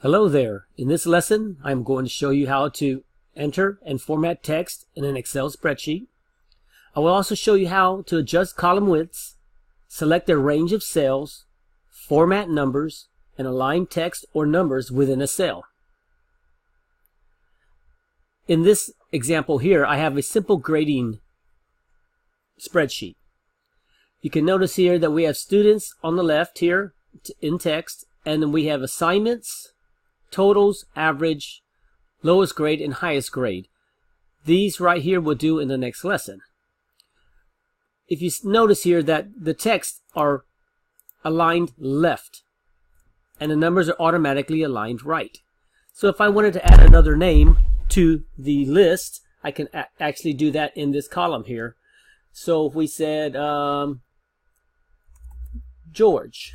Hello there. In this lesson, I'm going to show you how to enter and format text in an Excel spreadsheet. I will also show you how to adjust column widths, select a range of cells, format numbers, and align text or numbers within a cell. In this example here, I have a simple grading spreadsheet. You can notice here that we have students on the left here in text, and then we have assignments, totals, average, lowest grade, and highest grade. These right here we'll do in the next lesson. If you notice here that the texts are aligned left and the numbers are automatically aligned right. So if I wanted to add another name to the list, I can actually do that in this column here. So if we said George.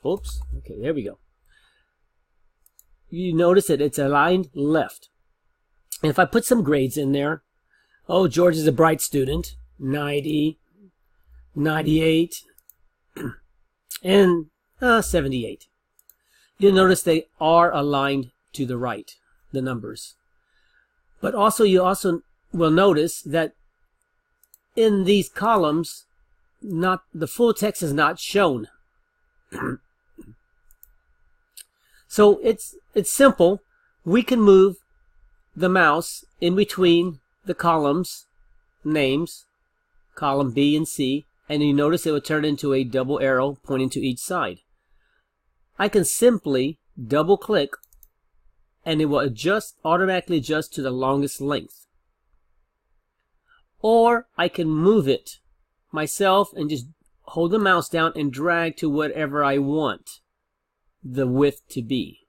Oops. Okay, there we go. You notice that it's aligned left. And if I put some grades in there, oh, George is a bright student, 90, 98, and 78. You'll notice they are aligned to the right, the numbers. But also, you also will notice that in these columns, the full text is not shown. So it's simple. We can move the mouse in between the columns, names, column B and C, and you notice it will turn into a double arrow pointing to each side. I can simply double click and it will automatically adjust to the longest length. Or I can move it myself and just hold the mouse down and drag to whatever I want the width to be.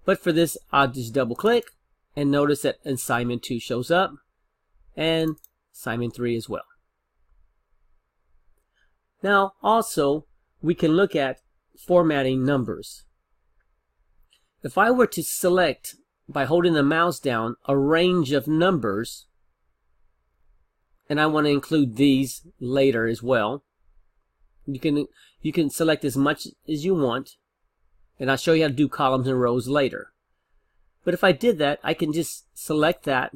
But for this, I'll just double click and notice that assignment 2 shows up and assignment 3 as well. Now also we can look at formatting numbers. If I were to select by holding the mouse down a range of numbers, and I want to include these later as well, you can select as much as you want, and I'll show you how to do columns and rows later. But if I did that, I can just select that,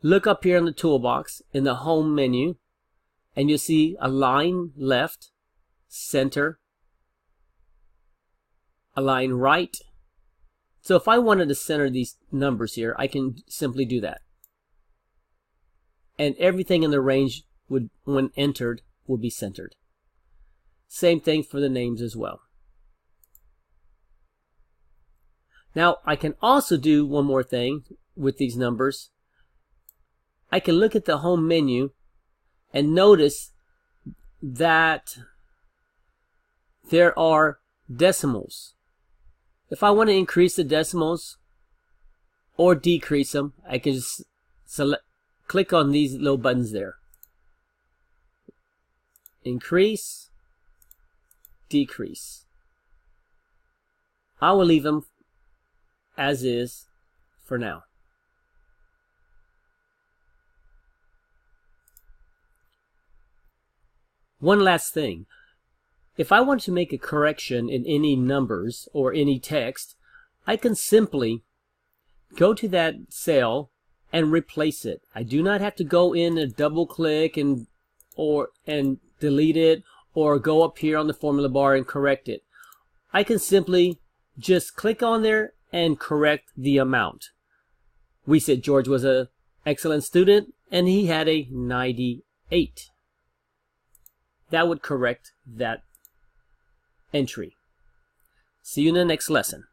look up here in the toolbox in the home menu, and you'll see align left, center, align right. So if I wanted to center these numbers here, I can simply do that. And everything in the range would, when entered, will be centered. Same thing for the names as well. Now I can also do one more thing with these numbers. I can look at the home menu and notice that there are decimals. If I want to increase the decimals or decrease them, I can just click on these little buttons there. Increase, decrease. I will leave them as is for now. One last thing. If I want to make a correction in any numbers or any text, I can simply go to that cell and replace it. I do not have to go in and double click and delete it, or go up here on the formula bar and correct it. I can simply just click on there and correct the amount. We said George was an excellent student and he had a 98. That would correct that entry. See you in the next lesson.